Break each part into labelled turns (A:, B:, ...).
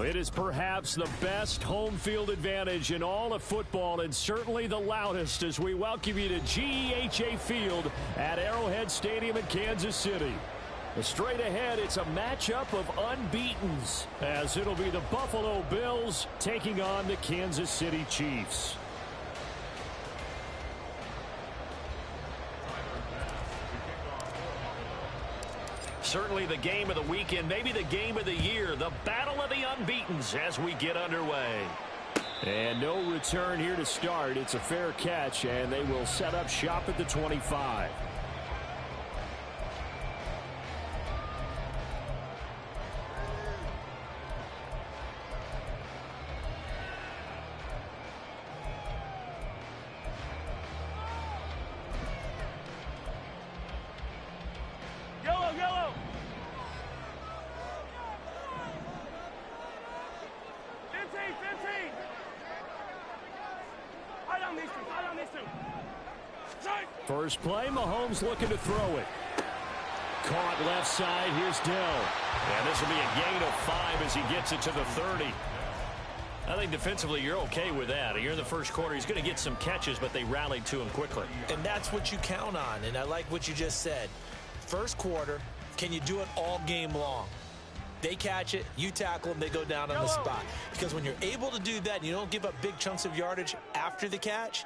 A: It is perhaps the best home field advantage in all of football, and certainly the loudest, as we welcome you to GEHA Field at Arrowhead Stadium in Kansas City. Straight ahead, it's a matchup of unbeatens, as it'll be the Buffalo Bills taking on the Kansas City Chiefs. Certainly the game of the weekend, maybe the game of the year, the battle of the unbeatens as we get underway. And no return here to start. It's a fair catch, and they will set up shop at the 25. First play, Mahomes looking to throw it. Caught left side, here's Dell. And this will be a gain of 5 as he gets it to the 30. I think defensively you're okay with that. You're in the first quarter. He's going to get some catches, but they rallied to him quickly.
B: And that's what you count on, and I like what you just said. First quarter, can you do it all game long? They catch it, you tackle them, they go down on the spot. Because when you're able to do that and you don't give up big chunks of yardage after the catch,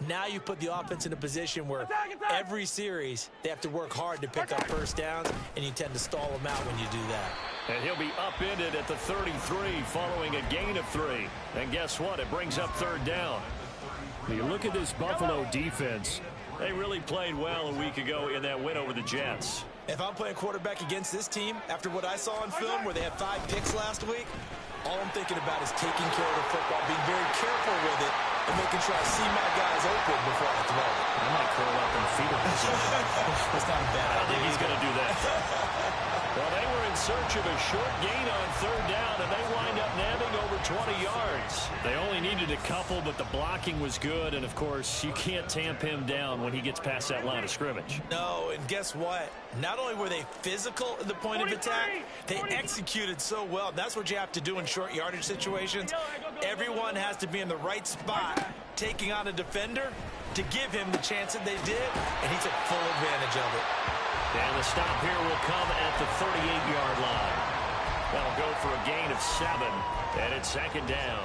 B: now you put the offense in a position where every series they have to work hard to pick up first downs, and you tend to stall them out when you do that.
A: And he'll be upended at the 33 following a gain of 3. And guess what? It brings up third down. You look at this Buffalo defense. They really played well a week ago in that win over the Jets.
B: If I'm playing quarterback against this team, after what I saw on film where they had 5 picks last week, all I'm thinking about is taking care of the football, being very careful with it, and making sure I see my guys open before I throw it.
A: I might curl up in the fetal position.
B: That's not bad.
A: I don't think he's going to do that. Well, they were in search of a short gain on third down, and they wind up nabbing over 20 yards. They only needed a couple, but the blocking was good, and, of course, you can't tamp him down when he gets past that line of scrimmage.
B: No, and guess what? Not only were they physical at the point of attack, they executed so well. That's what you have to do in short yardage situations. Everyone has to be in the right spot, taking on a defender to give him the chance that they did, and he took full advantage of it.
A: And the stop here will come at the 38-yard line. That'll go for a gain of 7, and it's second down.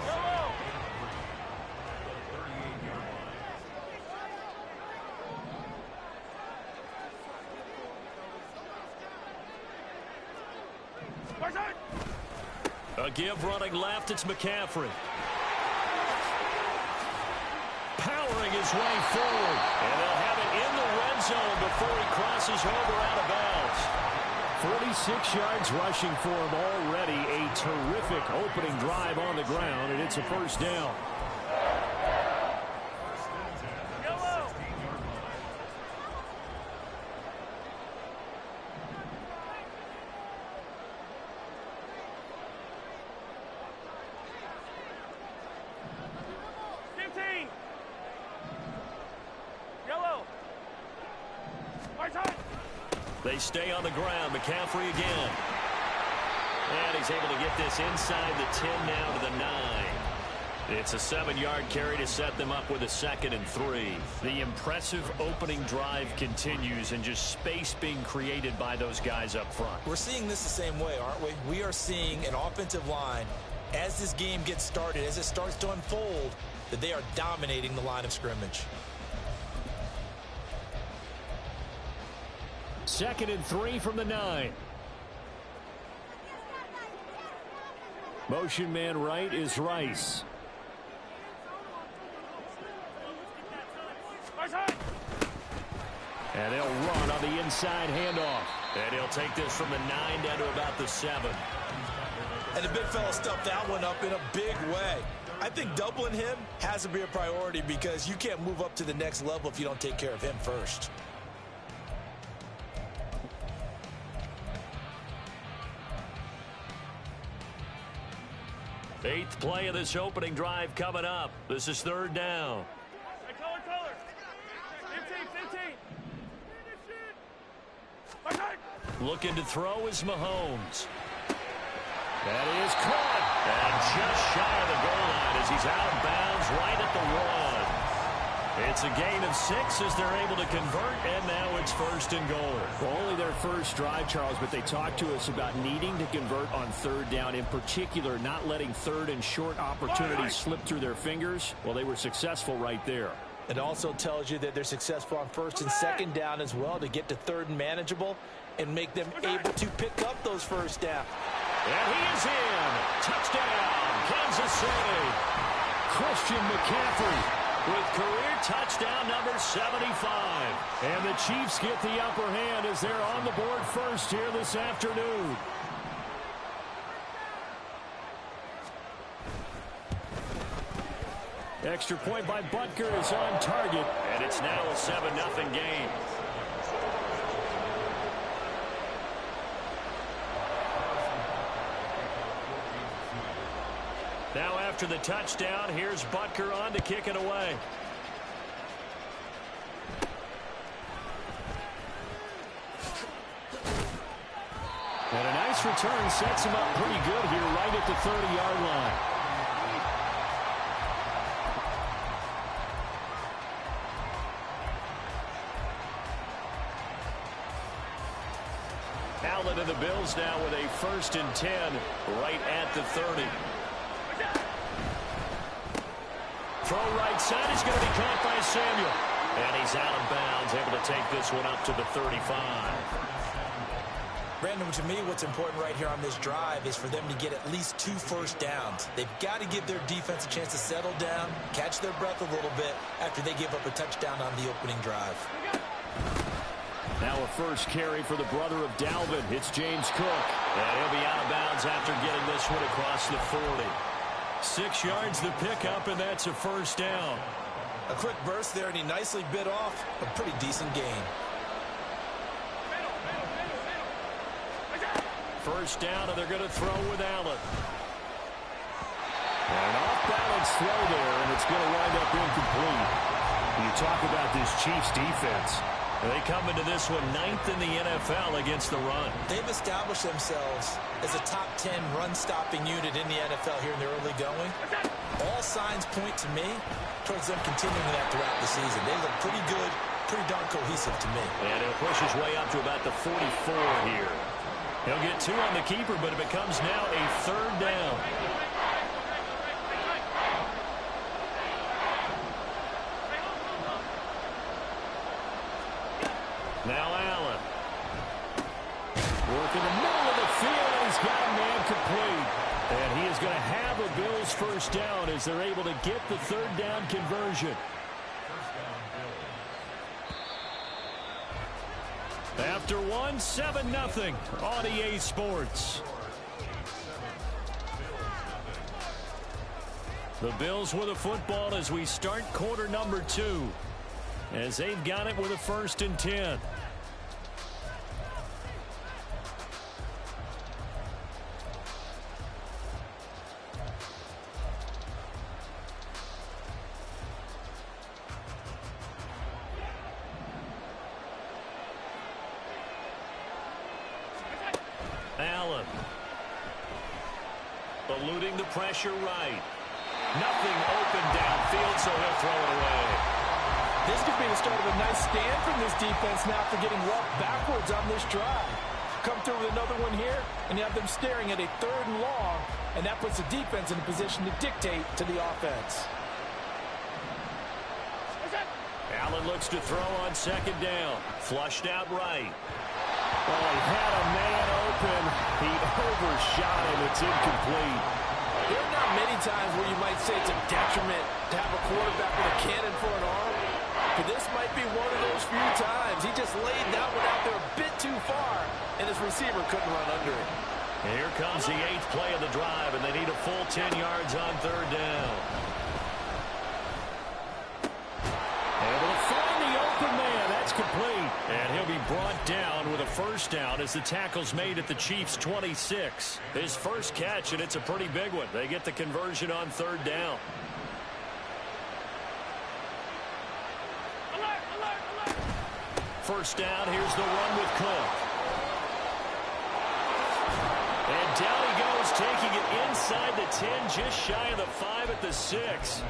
A: A give running left, it's McCaffrey. Powering his way forward. And they'll have it in the red zone before he crosses over out of bounds. 46 yards rushing for him already. A terrific opening drive on the ground, and it's a first down. They stay on the ground. McCaffrey again. And he's able to get this inside the 10 now to the 9. It's a 7-yard carry to set them up with a 2nd and 3. The impressive opening drive continues, and just space being created by those guys up front.
B: We're seeing this the same way, aren't we? We are seeing an offensive line, as this game gets started, as it starts to unfold, that they are dominating the line of scrimmage.
A: 2nd and 3 from the 9. Motion man right is Rice. And they'll run on the inside handoff. And he'll take this from the 9 down to about the 7.
B: And the big fella stuffed that one up in a big way. I think doubling him has to be a priority, because you can't move up to the next level if you don't take care of him first.
A: Eighth play of this opening drive coming up. This is third down.
C: Color. 15.
A: Looking to throw is Mahomes. That is caught. as he's out of bounds right at the 1. It's a gain of 6 as they're able to convert, and now it's 1st and goal.
C: Well, only their first drive, Charles, but they talked to us about needing to convert on 3rd down, in particular not letting 3rd and short opportunities slip through their fingers. Well, they were successful right there.
B: It also tells you that they're successful on 1st and 2nd down as well to get to 3rd and manageable and make them able to pick up those 1st down.
A: And he is in. Touchdown, Kansas City. Christian McCaffrey with career touchdown number 75. And the Chiefs get the upper hand as they're on the board first here this afternoon. Extra point by Butker is on target, and it's now a 7-0 game. Now after the touchdown, here's Butker on to kick it away. And a nice return sets him up pretty good here right at the 30-yard line. Allen and the Bills now with a 1st and 10 right at the 30. Throw right side is going to be caught by Samuel. And he's out of bounds, able to take this one up to the 35.
B: Brandon, to me, what's important right here on this drive is for them to get at least 2 first downs. They've got to give their defense a chance to settle down, catch their breath a little bit after they give up a touchdown on the opening drive.
A: Now a first carry for the brother of Dalvin. It's James Cook. And he'll be out of bounds after getting this one across the 40. 6 yards the pickup, and that's a 1st down.
B: A quick burst there, and he nicely bit off a pretty decent gain.
A: 1st down, and they're going to throw with Allen. And an off-balance throw there, and it's going to wind up incomplete. You talk about this Chiefs defense. They come into this one 9th in the NFL against the run.
B: They've established themselves as a top 10 run-stopping unit in the NFL here in the early going. All signs point to me towards them continuing that throughout the season. They look pretty good, pretty darn cohesive to me.
A: And he'll push his way up to about the 44 here. He'll get 2 on the keeper, but it becomes now a 3rd down. Now Allen. Work in the middle of the field, and he's got a man complete. And he is going to have a Bills 1st down as they're able to get the 3rd down conversion. After 1, 7-0 on EA Sports. The Bills with the football as we start quarter number 2. As they've got it with a 1st and 10. Allen. Eluding the pressure right. Nothing open downfield, so he'll throw it away.
D: This could be the start of a nice stand from this defense now for getting walked backwards on this drive. Come through with another one here, and you have them staring at a 3rd and long, and that puts the defense in a position to dictate to the offense.
A: Allen looks to throw on 2nd down. Flushed out right. Oh, he had a man open. He overshot him. It's incomplete.
D: There are not many times where you might say it's a detriment to have a quarterback with a cannon for an arm. But this might be one of those few times. He just laid that one out there a bit too far, and his receiver couldn't run under it.
A: And here comes the 8th play of the drive, and they need a full 10 yards on 3rd down. Able to find the open man. That's complete. And he'll be brought down with a 1st down as the tackle's made at the Chiefs' 26. His first catch, and it's a pretty big one. They get the conversion on 3rd down. First down, here's the run with Cook. And down he goes, taking it inside. inside the 10, just shy of the 5 at the 6.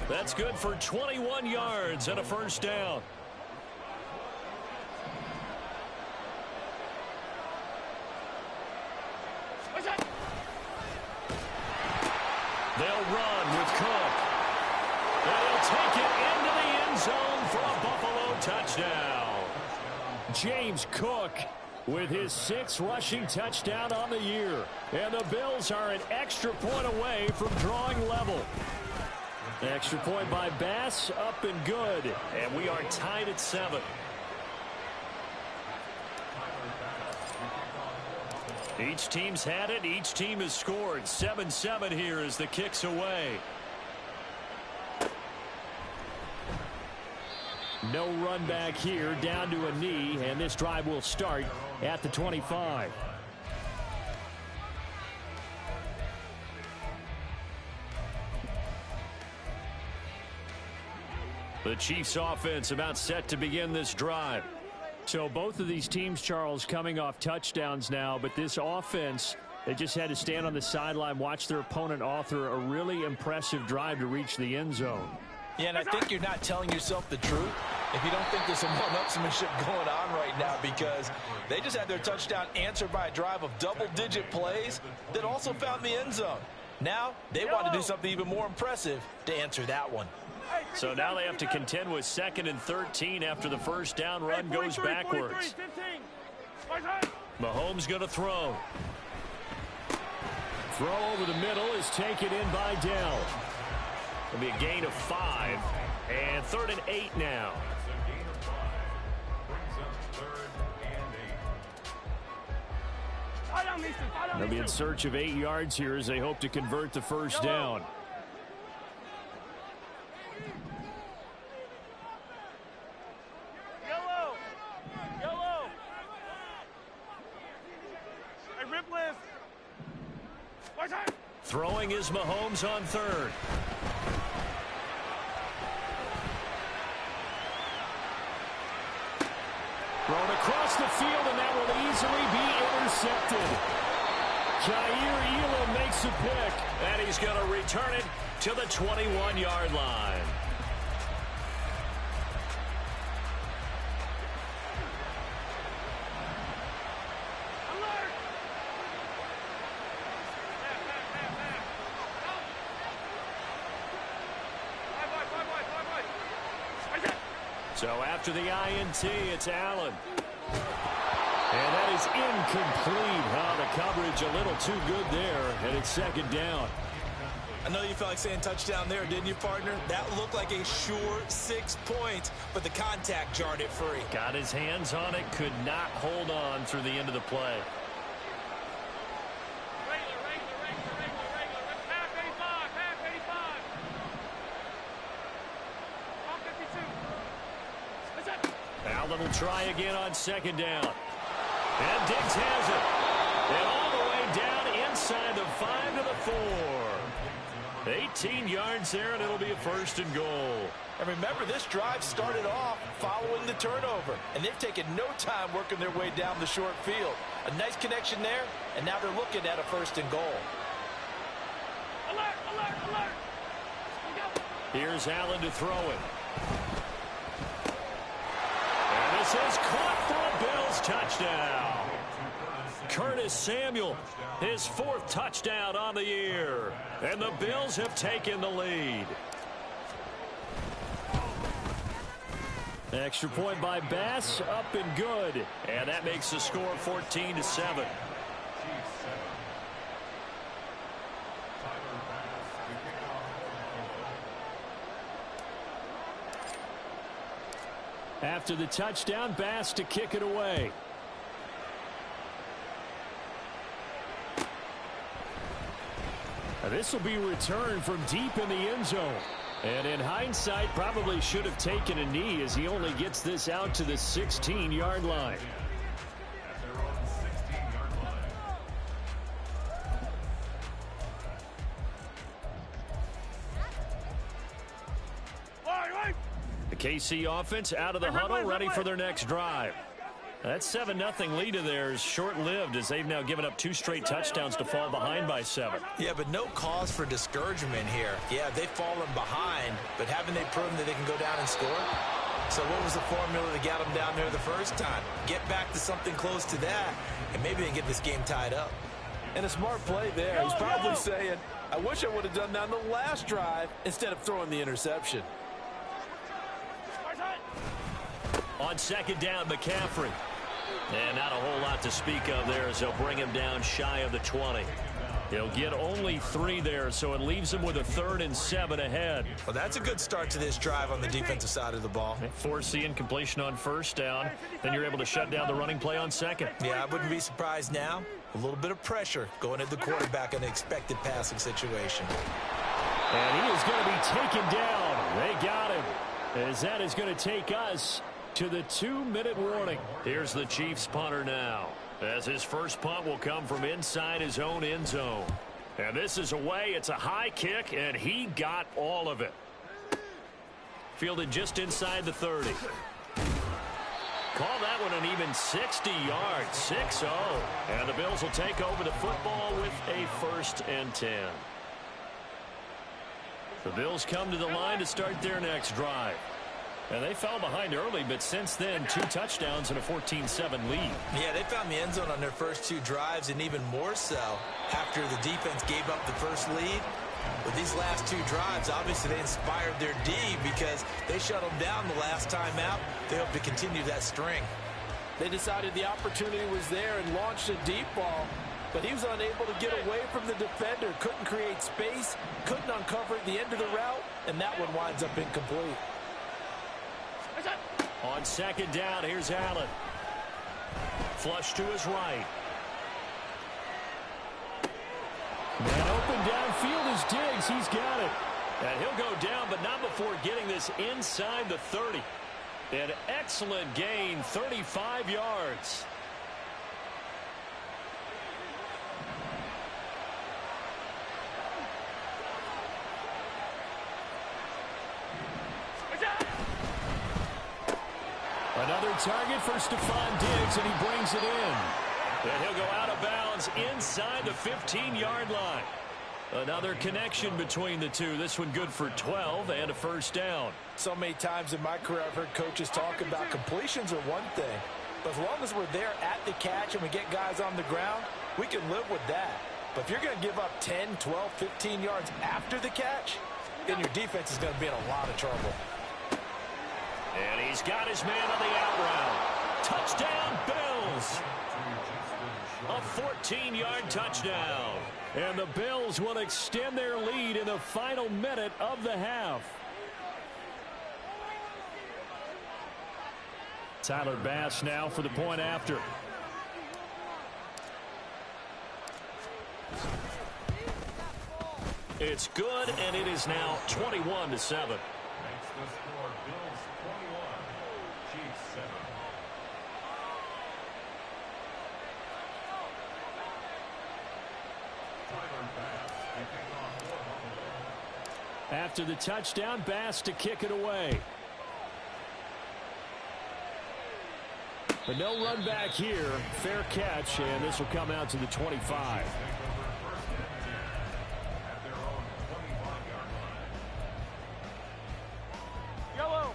A: That's good for 21 yards and a first down. They'll run with Cook. And he'll take it into the end zone for a Buffalo touchdown. James Cook with his 6th rushing touchdown on the year. And the Bills are an extra point away from drawing level. Extra point by Bass, up and good. And we are tied at 7. Each team's had it. Each team has scored. 7-7 here as the kick's away. No run back here, down to a knee, and this drive will start at the 25. The Chiefs offense about set to begin this drive. So both of these teams, Charles, coming off touchdowns now, but this offense, they just had to stand on the sideline, watch their opponent author a really impressive drive to reach the end zone.
D: Yeah, and I think you're not telling yourself the truth if you don't think there's some one-upsmanship going on right now, because they just had their touchdown answered by a drive of double-digit plays that also found the end zone. Now they want to do something even more impressive to answer that one.
A: So now they have to contend with 2nd and 13 after the first down run goes backwards. Mahomes going to throw. Throw over the middle is taken in by Dell. It'll be a gain of 5. And 3rd and 8 now. They'll be in search of 8 yards here as they hope to convert the first down. Throwing is Mahomes on 3rd. Thrown across the field, and that will easily be intercepted. Jair Elam makes a pick, and he's going to return it to the 21-yard line. So after the INT, it's Allen. And that is incomplete. The coverage a little too good there, and it's 2nd down.
B: I know you felt like saying touchdown there, didn't you, partner? That looked like a sure 6 points, but the contact jarred it free.
A: Got his hands on it, could not hold on through the end of the play. Allen will try again on 2nd down. And Diggs has it. And all the way down inside the 5 to the 4. 18 yards there, and it'll be a 1st and goal.
D: And remember, this drive started off following the turnover, and they've taken no time working their way down the short field. A nice connection there, and now they're looking at a 1st and goal.
E: Alert, alert, alert.
A: Here's Allen to throw it. And this is caught for a Bills touchdown. Curtis Samuel, his 4th touchdown on the year. And the Bills have taken the lead. Extra point by Bass, up and good. And that makes the score 14-7. After the touchdown, Bass to kick it away. Now this will be returned from deep in the end zone. And in hindsight, probably should have taken a knee as he only gets this out to the 16-yard line. The KC offense out of the huddle, ready for their next drive. That 7-0 lead of theirs is short-lived as they've now given up 2 straight touchdowns to fall behind by 7.
B: Yeah, but no cause for discouragement here. Yeah, they've fallen behind, but haven't they proven that they can go down and score? So what was the formula that got them down there the first time? Get back to something close to that, and maybe they can get this game tied up.
D: And a smart play there. He's probably saying, I wish I would have done that on the last drive instead of throwing the interception.
A: On 2nd down, McCaffrey. And not a whole lot to speak of there as they'll bring him down shy of the 20. He'll get only 3 there, so it leaves him with a 3rd and 7 ahead.
B: Well, that's a good start to this drive on the defensive side of the ball.
A: Forcing completion on 1st down. Then you're able to shut down the running play on 2nd.
B: Yeah, I wouldn't be surprised now. A little bit of pressure going at the quarterback in an expected passing situation.
A: And he is going to be taken down. They got him. As that is going to take us to the 2-minute warning. Here's the Chiefs punter now, as his first punt will come from inside his own end zone. And this is away. It's a high kick, and he got all of it. Fielded just inside the 30. Call that one an even 60 yards, 6-0. And the Bills will take over the football with a 1st and 10. The Bills come to the line to start their next drive. And they fell behind early, but since then, 2 touchdowns and a 14-7 lead.
B: Yeah, they found the end zone on their first 2 drives, and even more so after the defense gave up the first lead. With these last 2 drives, obviously they inspired their D because they shut them down the last time out. They hope to continue that string.
D: They decided the opportunity was there and launched a deep ball, but he was unable to get away from the defender, couldn't create space, couldn't uncover the end of the route, and that one winds up incomplete.
A: On 2nd down, here's Allen. Flush to his right. And open downfield is Diggs. He's got it. And he'll go down, but not before getting this inside the 30. An excellent gain, 35 yards. Another target for Stephon Diggs, and he brings it in. And he'll go out of bounds inside the 15-yard line. Another connection between the two. This one good for 12 and a 1st down.
D: So many times in my career I've heard coaches talk about completions are one thing. But as long as we're there at the catch and we get guys on the ground, we can live with that. But if you're going to give up 10, 12, 15 yards after the catch, then your defense is going to be in a lot of trouble.
A: And he's got his man on the out route. Touchdown, Bills. A 14-yard touchdown. And the Bills will extend their lead in the final minute of the half. Tyler Bass now for the point after. It's good, and it is now 21-7. After the touchdown, Bass to kick it away. But no run back here. Fair catch, and this will come out to the 25.
E: Yellow.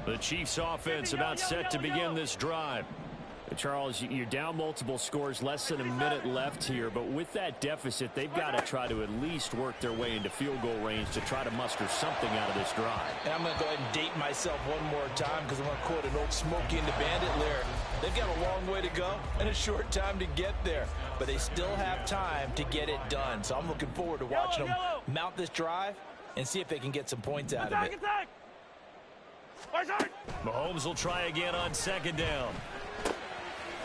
A: The Chiefs offense about set to begin this drive. Charles, you're down multiple scores, less than a minute left here, but with that deficit, they've got to try to at least work their way into field goal range to try to muster something out of this drive.
D: And I'm going to go ahead and date myself one more time because I'm going to quote an old Smokey and the Bandit lyric. They've got a long way to go and a short time to get there, but they still have time to get it done. So I'm looking forward to watching them mount this drive and see if they can get some points out of it.
A: Mahomes will try again on 2nd down.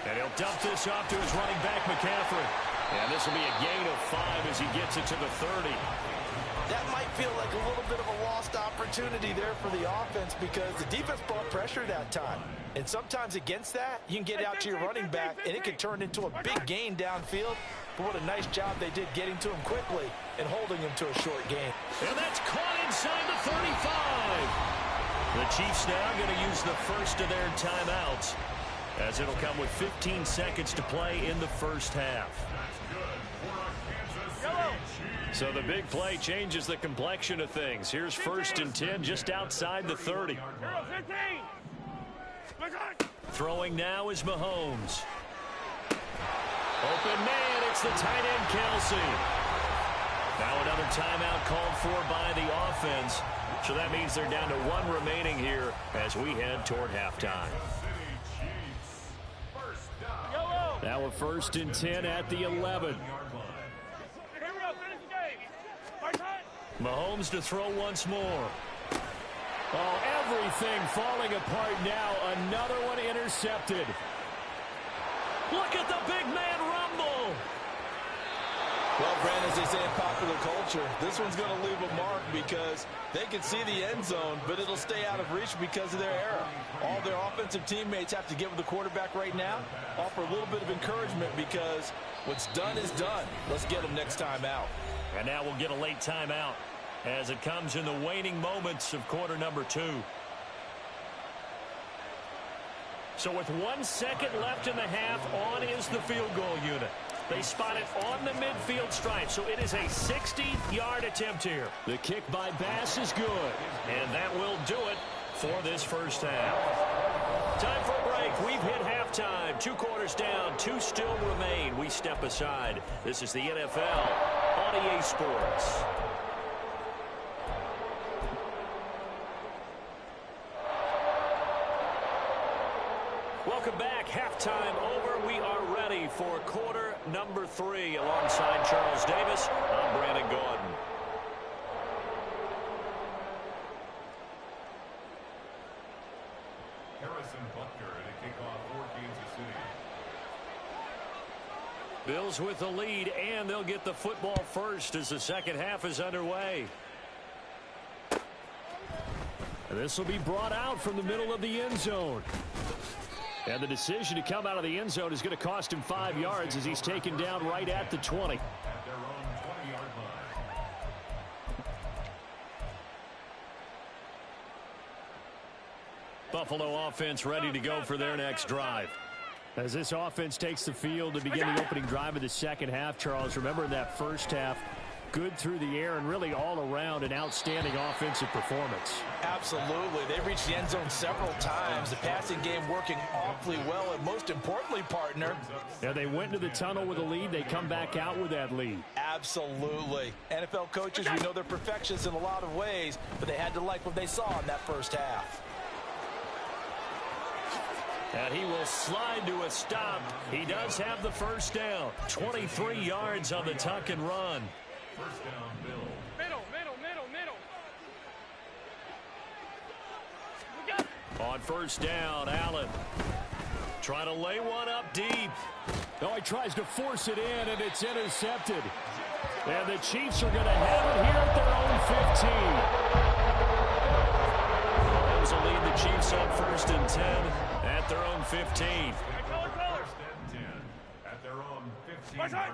A: And he'll dump this off to his running back, McCaffrey. And this will be a gain of 5 as he gets it to the 30.
D: That might feel like a little bit of a lost opportunity there for the offense because the defense brought pressure that time. And sometimes against that, you can get out to your running back, and it can turn into a big gain downfield. But what a nice job they did getting to him quickly and holding him to a short gain.
A: And that's caught inside the 35. The Chiefs now going to use the first of their timeouts. as it'll come with 15 seconds to play in the first half. So the big play changes the complexion of things. Here's 1st and 10 just outside the 30. Throwing now is Mahomes. Open man, it's the tight end Kelsey. Now another timeout called for by the offense. So that means they're down to 1 remaining here as we head toward halftime. Now a 1st and 10 at the 11. Mahomes to throw once more. Oh, everything falling apart now. Another one intercepted. Look at the big man rumble.
D: Well, Brandon, as they say in popular culture, this one's going to leave a mark because they can see the end zone, but it'll stay out of reach because of their error. All their offensive teammates have to get with the quarterback right now, offer a little bit of encouragement because what's done is done. Let's get them next time out.
A: And now we'll get a late timeout as it comes in the waning moments of quarter number 2. So with 1 second left in the half, on is the field goal unit. They spot it on the midfield stripe, so it is a 60-yard attempt here. The kick by Bass is good, and that will do it for this first half. Time for a break. We've hit halftime. 2 quarters down, 2 still remain. We step aside. This is the NFL on EA Sports. Welcome back. Halftime over. We are ready for quarter number 3. Alongside Charles Davis, I'm Brandon Gordon.
F: Harrison Butker at a kickoff for Kansas City.
A: Bills with the lead, and they'll get the football first as the second half is underway. And this will be brought out from the middle of the end zone. And the decision to come out of the end zone is going to cost him 5 yards as he's taken down right at the 20.
F: At their own 20-yard line.
A: Buffalo offense ready to go for their next drive. As this offense takes the field to begin the opening drive of the second half, Charles, remember in that first half, good through the air and really all around an outstanding offensive performance.
D: Absolutely. They reached the end zone several times. The passing game working awfully well, and most importantly, partner.
A: Yeah, they went into the tunnel with a lead. They come back out with that lead.
D: Absolutely. NFL coaches, we know they're perfectionists in a lot of ways, but they had to like what they saw in that first half.
A: And he will slide to a stop. He does have the first down. 23 yards on the tuck and run.
F: First down, Bill.
E: Middle.
A: On first down, Allen trying to lay one up deep. Oh, he tries to force it in, and it's intercepted. And the Chiefs are going to have it here at their own 15. Those will lead the Chiefs up 1st and 10 at their own 15.
F: First and 10 at their own 15-yard line.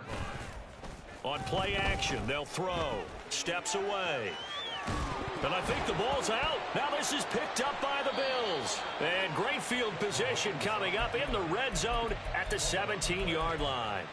A: On play action, they'll throw. Steps away. And I think the ball's out. Now this is picked up by the Bills. And great field position coming up in the red zone at the 17-yard line.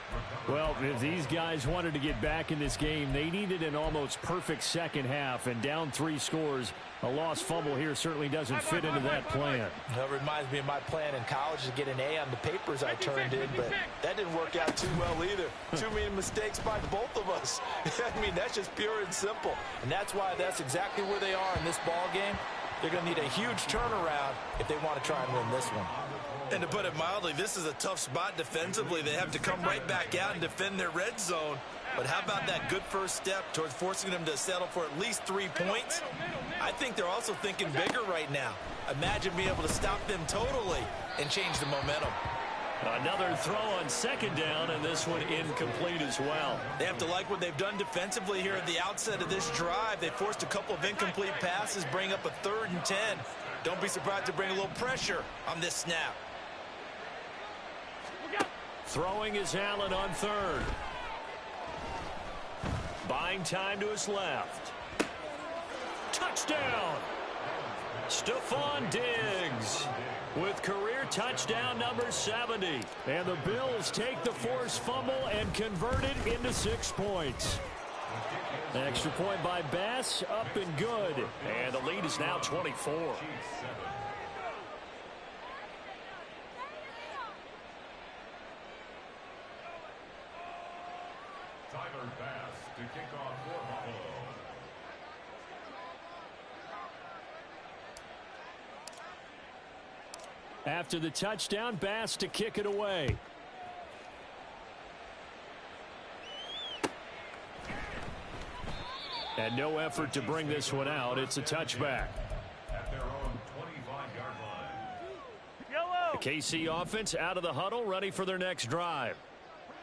A: Well, if these guys wanted to get back in this game, they needed an almost perfect second half. And down 3 scores, a lost fumble here certainly doesn't fit into that plan.
D: That reminds me of my plan in college to get an A on the papers I turned in, but that didn't work out too well either. Too many mistakes by both of us. I mean, that's just pure and simple. And that's why that's exactly where they are in this ball game. They're going to need a huge turnaround if they want to try and win this one.
B: And to put it mildly, this is a tough spot defensively. They have to come right back out and defend their red zone. But how about that good first step towards forcing them to settle for at least 3 points? I think they're also thinking bigger right now. Imagine being able to stop them totally and change the momentum.
A: Another throw on second down, and this one incomplete as well.
B: They have to like what they've done defensively here at the outset of this drive. They forced a couple of incomplete passes, bring up a 3rd and 10. Don't be surprised to bring a little pressure on this snap.
A: Throwing is Allen on 3rd. Buying time to his left. Touchdown! Stephon Diggs with career touchdown number 70. And the Bills take the forced fumble and convert it into 6 points. Extra point by Bass, up and good. And the lead is now 24.
F: Tyler Bass to kick off for Buffalo.
A: After the touchdown, Bass to kick it away. And no effort to bring this one out. It's a touchback.
F: At their own 25-yard line.
E: Yellow.
A: The KC offense out of the huddle, ready for their next drive.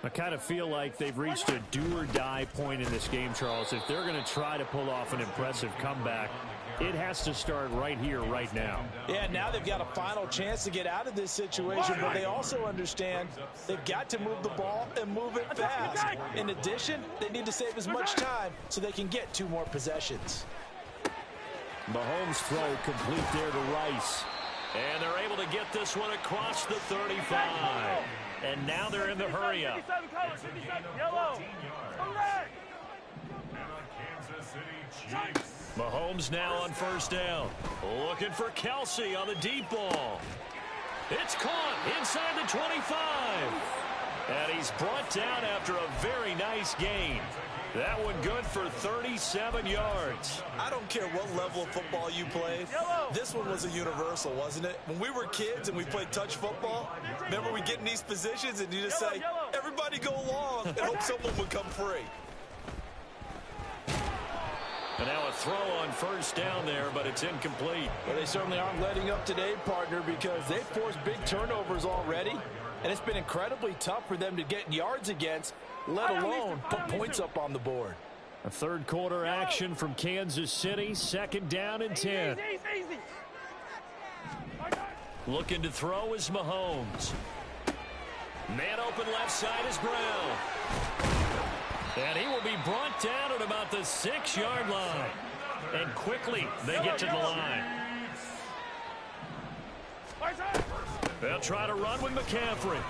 A: I kind of feel like they've reached a do-or-die point in this game, Charles. If they're going to try to pull off an impressive comeback, it has to start right here, right now.
D: Yeah, now they've got a final chance to get out of this situation, but they also understand they've got to move the ball and move it fast. In addition, they need to save as much time so they can get 2 more possessions.
A: Mahomes' throw complete there to Rice. And they're able to get this one across the 35. And now they're in the hurry-up.
E: 57 color, 57, yellow. Correct.
F: And the Kansas City Chiefs.
A: Mahomes now on first down. Looking for Kelsey on the deep ball. It's caught inside the 25. And he's brought down after a very nice gain. That one good for 37 yards.
B: I don't care what level of football you play. This one was a universal, wasn't it? When we were kids and we played touch football, remember we get in these positions and you just say, everybody go long and hope someone would come free.
A: And now a throw on first down there, but it's incomplete.
D: Well, they certainly aren't letting up today, partner, because they've forced big turnovers already, and it's been incredibly tough for them to get yards against, let alone put points up on the board.
A: A third quarter action from Kansas City, second down and 10.
E: Easy.
A: Looking to throw is Mahomes. Man open left side is Brown. And he will be brought down at about the 6-yard line. And quickly they get to the line. They'll try to run with McCaffrey.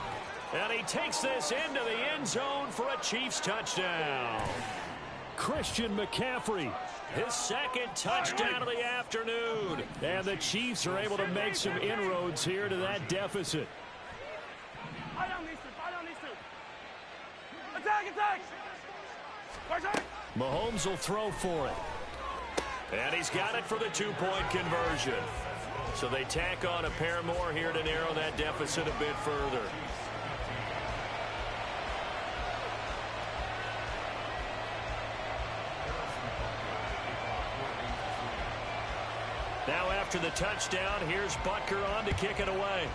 A: And he takes this into the end zone for a Chiefs touchdown. Christian McCaffrey, his second touchdown of the afternoon. And the Chiefs are able to make some inroads here to that deficit.
E: Attack!
A: Mahomes will throw for it. And he's got it for the 2-point conversion. So they tack on a pair more here to narrow that deficit a bit further. Now after the touchdown, here's Butker on to kick it away.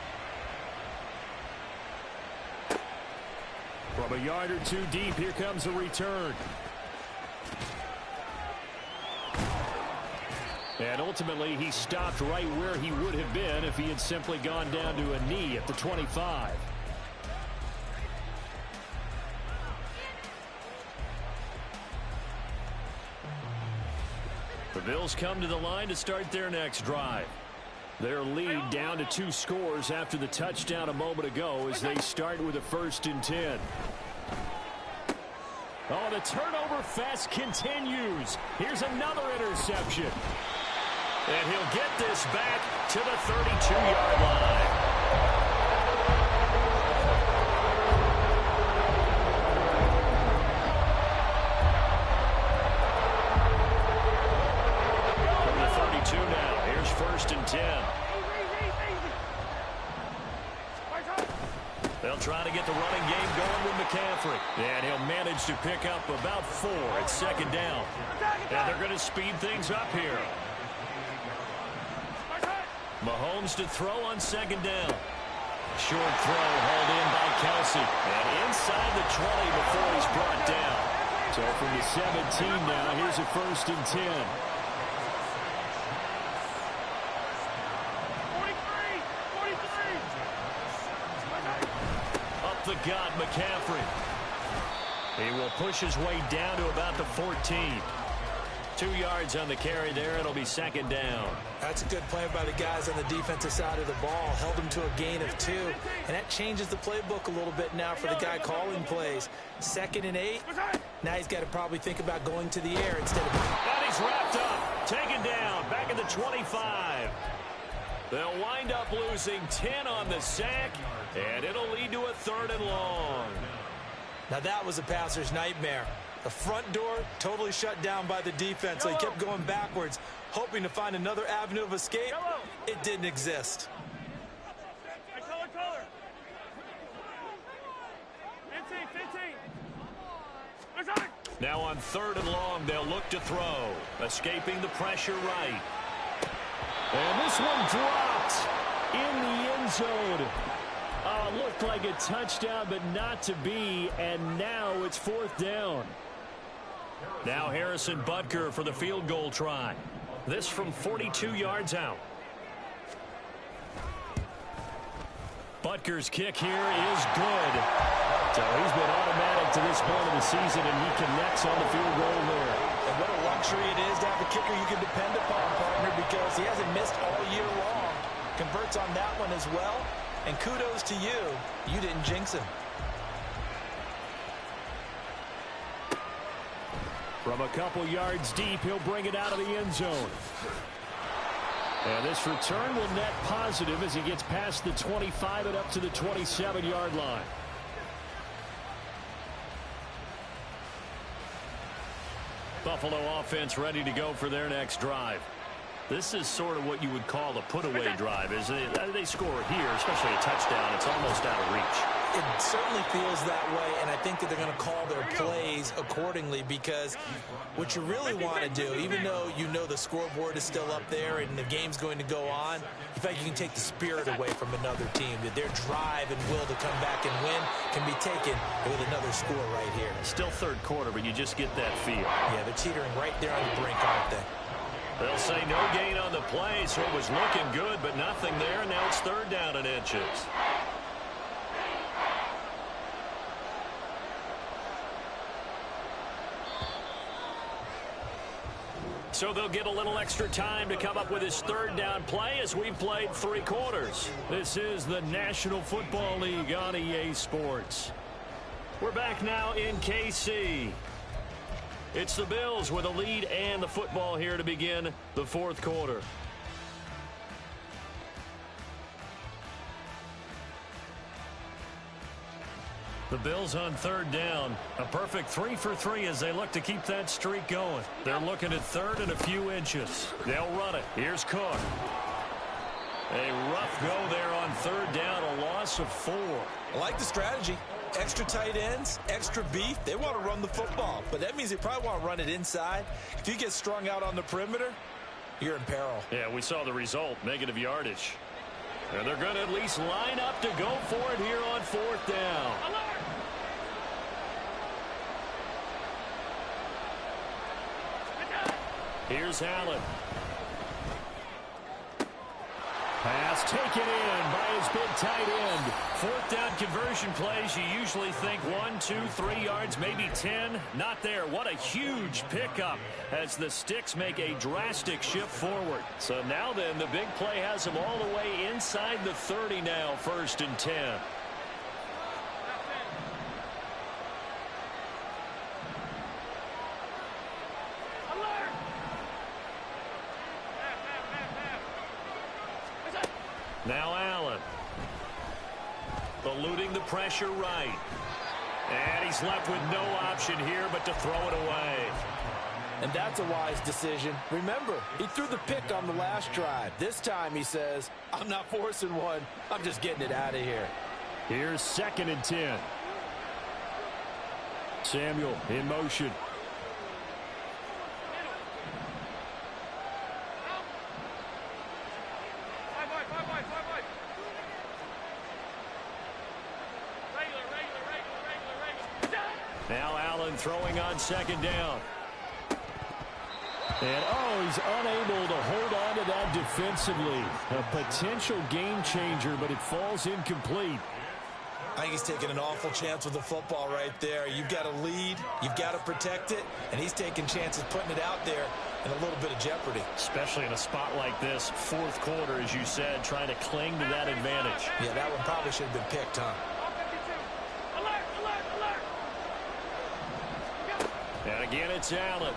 A: From a yard or 2 deep, here comes a return. And ultimately, he stopped right where he would have been if he had simply gone down to a knee at the 25. The Bills come to the line to start their next drive. Their lead down to 2 scores after the touchdown a moment ago as they start with a 1st and 10. Oh, the turnover fest continues. Here's another interception. And he'll get this back to the 32-yard line. From the 32 now, here's 1st and 10. They'll try to get the running game going with McCaffrey. And he'll manage to pick up about 4 at 2nd down. And they're going to speed things up here. Mahomes to throw on 2nd down. Short throw hauled in by Kelsey. And inside the 20 before he's brought down. So from the 17 now, here's a 1st and 10. The gut, McCaffrey. He will push his way down to about the 14. 2 yards on the carry there. It'll be second down.
B: That's a good play by the guys on the defensive side of the ball. Held them to a gain of 2. And that changes the playbook a little bit now for the guy calling plays. 2nd and 8. Now he's got to probably think about going to the air instead of...
A: And he's wrapped up. Taken down. Back at the 25. They'll wind up losing 10 on the sack. And it'll lead to a 3rd and long.
B: Now that was a passer's nightmare. The front door totally shut down by the defense, so he kept going backwards, hoping to find another avenue of escape. It didn't exist.
A: Now on 3rd and long, they'll look to throw. Escaping the pressure right. And this one dropped in the end zone. Looked like a touchdown, but not to be, and now it's 4th down. Now Harrison Butker for the field goal try. This from 42 yards out. Butker's kick here is good. So he's been automatic to this point of the season, and he connects on the field goal there.
B: And what a luxury it is to have a kicker you can depend upon, partner, because he hasn't missed all year long. Converts on that one as well. And kudos to you. You didn't jinx him.
A: From a couple yards deep, he'll bring it out of the end zone. And this return will net positive as he gets past the 25 and up to the 27-yard line. Buffalo offense ready to go for their next drive. This is sort of what you would call a put-away drive. As they score here, especially a touchdown, it's almost out of reach.
B: It certainly feels that way, and I think that they're going to call their plays accordingly, because what you really want to do, even though you know the scoreboard is still up there and the game's going to go on, in fact, you can take the spirit away from another team. That their drive and will to come back and win can be taken with another score right here.
A: Still 3rd quarter, but you just get that feel.
B: Yeah, they're teetering right there on the brink, aren't they?
A: They'll say no gain on the play, so it was looking good, but nothing there. Now it's 3rd down and inches. So they'll get a little extra time to come up with his 3rd down play as we've played 3 quarters. This is the National Football League on EA Sports. We're back now in KC. It's the Bills with a lead and the football here to begin the 4th quarter. The Bills on 3rd down. A perfect 3 for 3 as they look to keep that streak going. They're looking at 3rd and a few inches. They'll run it. Here's Cook. A rough go there on 3rd down, a loss of 4.
B: I like the strategy. Extra tight ends, extra beef. They want to run the football, but that means they probably want to run it inside. If you get strung out on the perimeter, you're in peril.
A: Yeah, we saw the result, negative yardage. And they're going to at least line up to go for it here on 4th down. Here's Allen. Pass taken in by his big tight end. 4th down conversion plays, you usually think 1, 2, 3 yards, maybe 10. Not there. What a huge pickup as the Sticks make a drastic shift forward. So now then, the big play has them all the way inside the 30 now, 1st and 10. Now Allen. Eluding the pressure right. And he's left with no option here but to throw it away.
D: And that's a wise decision. Remember, he threw the pick on the last drive. This time he says, I'm not forcing one. I'm just getting it out of here.
A: Here's 2nd and 10. Samuel in motion. Now Allen throwing on 2nd down. And, he's unable to hold on to that defensively. A potential game changer, but it falls incomplete.
B: I think he's taking an awful chance with the football right there. You've got to lead, you've got to protect it, and he's taking chances putting it out there in a little bit of jeopardy.
C: Especially in a spot like this, fourth quarter, as you said, trying to cling to that advantage.
B: Yeah, that one probably should have been picked, huh?
E: Alert, alert, alert.
A: And again, it's Allen.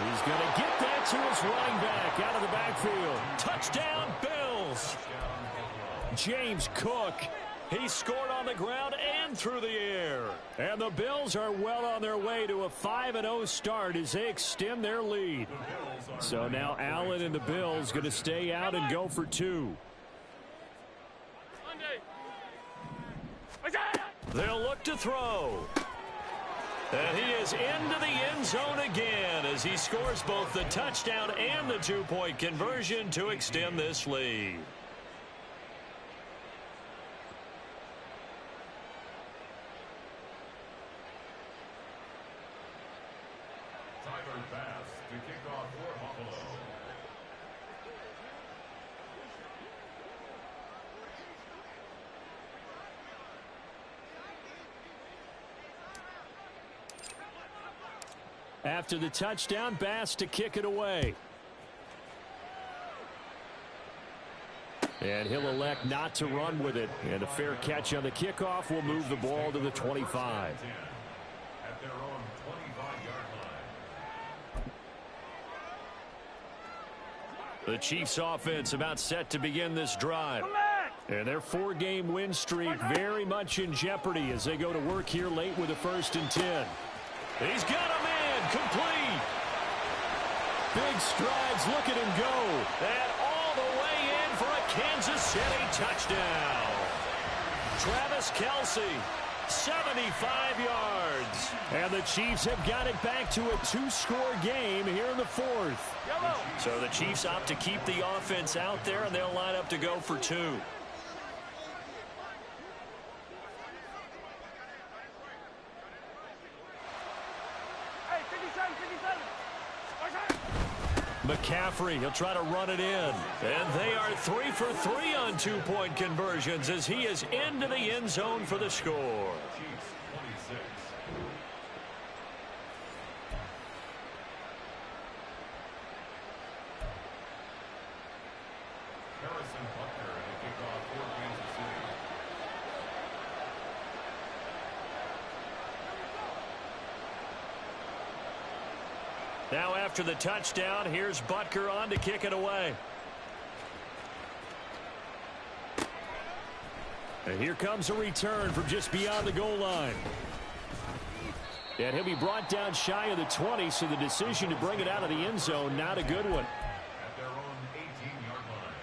A: He's going to get that to his running back out of the backfield. Touchdown, Bills. James Cook. He scored on the ground and through the air. And the Bills are well on their way to a 5-0 start as they extend their lead. So now Allen and the Bills going to stay out and go for two. They'll look to throw. And he is into the end zone again as he scores both the touchdown and the two-point conversion to extend this lead.
F: Tyler Bass to kick off for Buffalo.
A: After the touchdown, Bass to kick it away. And he'll elect not to run with it. And a fair catch on the kickoff will move the ball to the 25.
F: At their own 25-yard line.
A: The Chiefs offense about set to begin this drive. And their 4-game win streak very much in jeopardy as they go to work here late with a 1st and 10. He's got a man. Complete. Big strides. Look at him go. And all the way in for a Kansas City touchdown. Travis Kelce, 75 yards. And the Chiefs have got it back to a 2-score game here in the 4th. So the Chiefs opt to keep the offense out there, and they'll line up to go for 2. McCaffrey, he'll try to run it in. And they are 3 for 3 on 2-point conversions as he is into the end zone for the score.
F: Chiefs 26. Harrison Butker to kick off for Kansas City.
A: Now after the touchdown, here's Butker on to kick it away. And here comes a return from just beyond the goal line. And he'll be brought down shy of the 20, so the decision to bring it out of the end zone, not a good one.
F: At their own 18-yard line.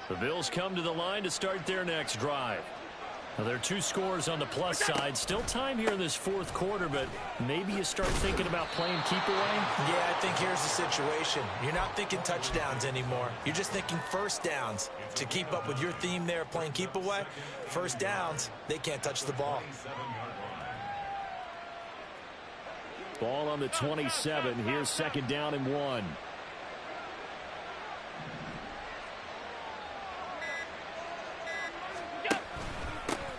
A: The Bills come to the line to start their next drive. Now, there are 2 scores on the plus side. Still time here in this 4th quarter, but maybe you start thinking about playing keep away.
B: Yeah, I think here's the situation. You're not thinking touchdowns anymore. You're just thinking first downs. To keep up with your theme there, playing keep away, first downs, they can't touch the ball.
A: Ball on the 27. Here's 2nd down and 1.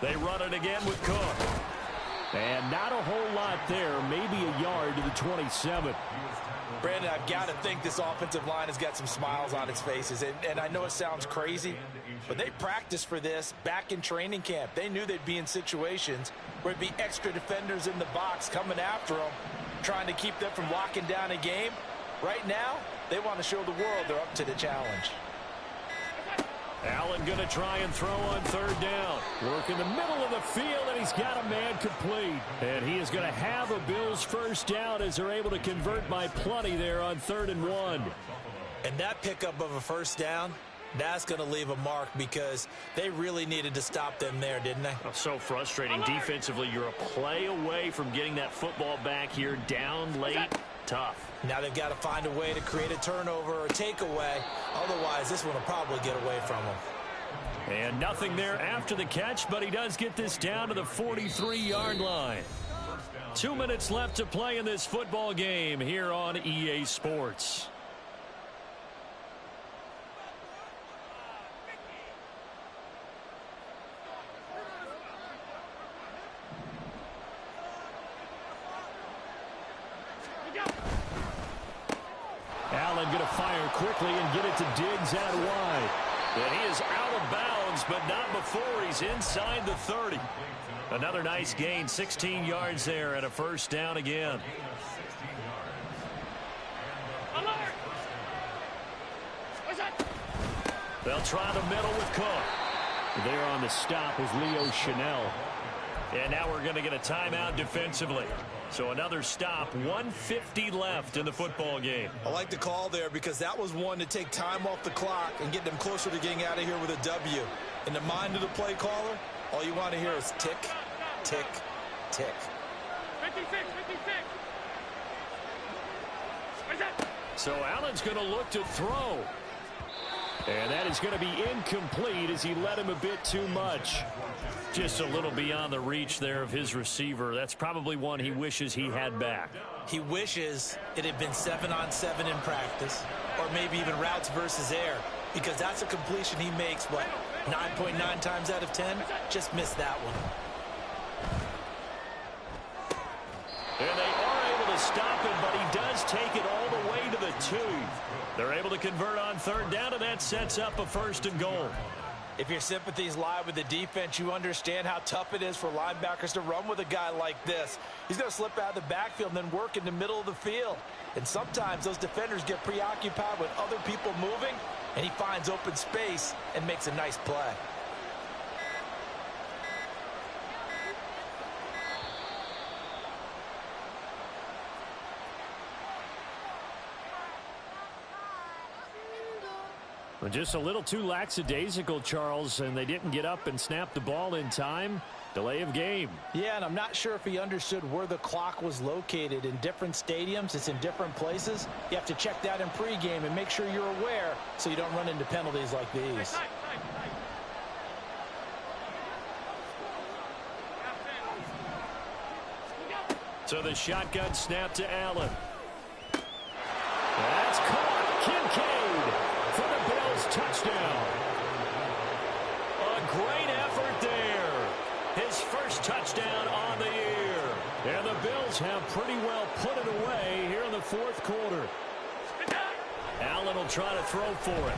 A: They run it again with Cook. And not a whole lot there. Maybe a yard to the 27.
D: Brandon, I've got to think this offensive line has got some smiles on its faces. And I know it sounds crazy, but they practiced for this back in training camp. They knew they'd be in situations where it'd be extra defenders in the box coming after them, trying to keep them from locking down a game. Right now, they want to show the world they're up to the challenge.
A: Allen going to try and throw on 3rd down. Work in the middle of the field, and he's got a man complete. And he is going to have a Bills 1st down as they're able to convert by plenty there on 3rd and 1.
B: And that pickup of a 1st down, that's going to leave a mark because they really needed to stop them there, didn't they?
C: Oh, so frustrating. Defensively, you're a play away from getting that football back here down late. Tough.
B: Now they've got to find a way to create a turnover or a takeaway. Otherwise, this one will probably get away from them.
A: And nothing there after the catch, but he does get this down to the 43-yard line. 2 minutes left to play in this football game here on EA Sports. Allen going to fire quickly and get it to Diggs out wide. And he is out of bounds, but not before he's inside the 30. Another nice gain, 16 yards there, and a first down again. They'll try the middle with Cook. There on the stop was Leo Chanel. And now we're going to get a timeout defensively. So another stop, 1:50 left in the football game.
B: I like the call there because that was one to take time off the clock and get them closer to getting out of here with a W. In the mind of the play caller, all you want to hear is tick, tick, tick.
E: 56, 56.
A: So Allen's going to look to throw. And that is going to be incomplete as he led him a bit too much. Just a little beyond the reach there of his receiver. That's probably one he wishes he had back.
B: He wishes it had been 7-on-7 in practice, or maybe even routes versus air, because that's a completion he makes, what, 9.9 times out of 10? Just missed that one.
A: And they are able to stop him, but he does take it all the way to the 2. They're able to convert on third down, and that sets up a 1st and goal.
B: If your sympathies lie with the defense, you understand how tough it is for linebackers to run with a guy like this. He's going to slip out of the backfield and then work in the middle of the field. And sometimes those defenders get preoccupied with other people moving, and he finds open space and makes a nice play.
A: Well, just a little too lackadaisical, Charles, and they didn't get up and snap the ball in time. Delay of game.
B: Yeah, and I'm not sure if he understood where the clock was located. In different stadiums, it's in different places. You have to check that in pregame and make sure you're aware so you don't run into penalties like these.
A: So the shotgun snap to Allen. That's caught. Kincaid for the Bills touchdown. A great effort there. His first touchdown on the year. And the Bills have pretty well put it away here in the 4th quarter. Allen will try to throw for it.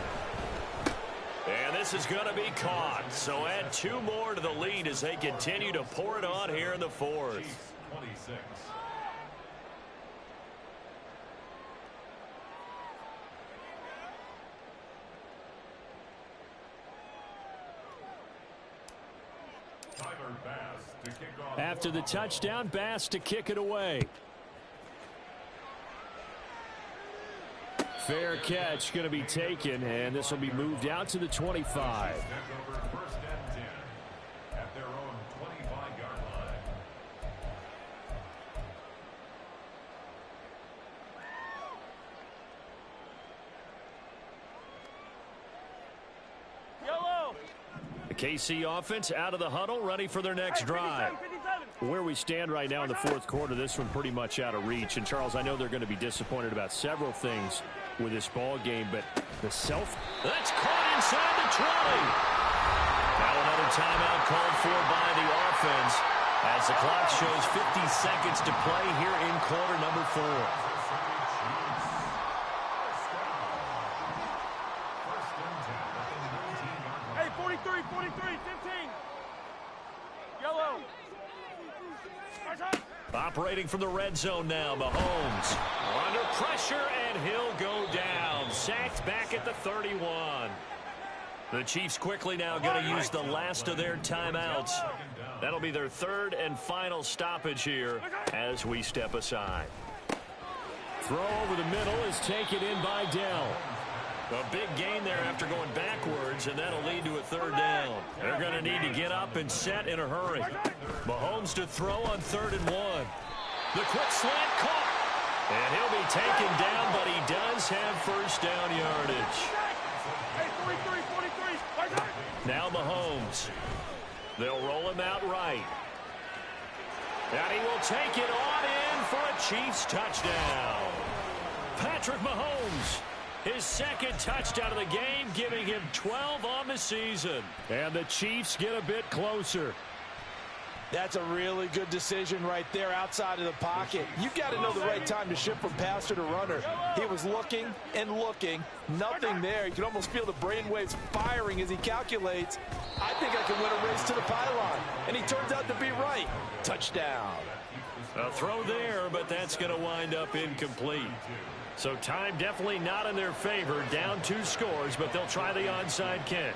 A: And this is going to be caught. So add 2 more to the lead as they continue to pour it on here in the 4th.
F: 26.
A: After the touchdown, Bass to kick it away. Fair catch going to be taken, and this will be moved out to the 25.
F: At their own 25-yard line.
E: Yellow.
A: The KC offense out of the huddle, ready for their next drive.
E: 57.
A: Where we stand right now in the 4th quarter, this one pretty much out of reach. And, Charles, I know they're going to be disappointed about several things with this ball game, but that's caught inside the 20. Now another timeout called for by the offense as the clock shows 50 seconds to play here in quarter number 4.
E: Hey, 43, 43, 15. Yellow.
A: Operating from the red zone now, Mahomes under pressure, and he'll go down. Sacked back at the 31. The Chiefs quickly now going to use the last of their timeouts. That'll be their 3rd and final stoppage here as we step aside. Throw over the middle is taken in by Dell. A big gain there after going backwards, and that'll lead to a 3rd down. They're going to need to get up and set in a hurry. Mahomes to throw on 3rd and 1. The quick slant caught. And he'll be taken down, but he does have first down yardage.
E: Hey, 43, 43.
A: Now Mahomes. They'll roll him out right. And he will take it on in for a Chiefs touchdown. Patrick Mahomes, his second touchdown of the game, giving him 12 on the season. And the Chiefs get a bit closer.
D: That's a really good decision right there outside of the pocket. You've got to know the right time to shift from passer to runner. He was looking and looking, nothing there. You can almost feel the brainwaves firing as he calculates, I think I can win a race to the pylon. And he turns out to be right. Touchdown.
A: A throw there, but that's going to wind up incomplete. So time definitely not in their favor. Down 2 scores, but they'll try the onside kick.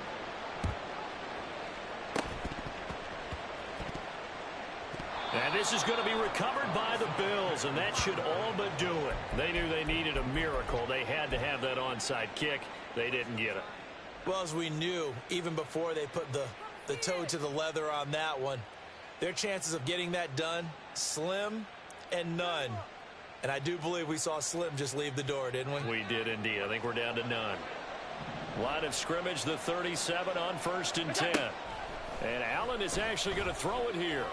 A: And this is going to be recovered by the Bills, and that should all but do it. They knew they needed a miracle. They had to have that onside kick. They didn't get it.
B: Well, as we knew, even before they put the toe to the leather on that one, their chances of getting that done, slim and none. And I do believe we saw Slim just leave the door, didn't we?
A: We did indeed. I think we're down to none. Line of scrimmage, the 37 on 1st and 10. And Allen is actually going to throw it here.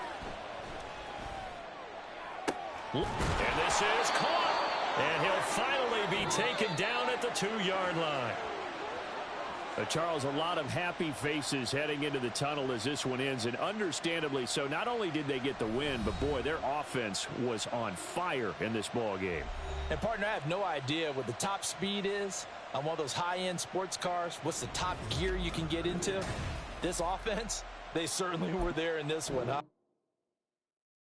A: And this is caught. And he'll finally be taken down at the 2-yard line. Charles, a lot of happy faces heading into the tunnel as this one ends, and understandably so. Not only did they get the win, but boy, their offense was on fire in this ball game.
D: And partner, I have no idea what the top speed is on one of those high-end sports cars. What's the top gear you can get into? This offense, they certainly were there in this one, huh?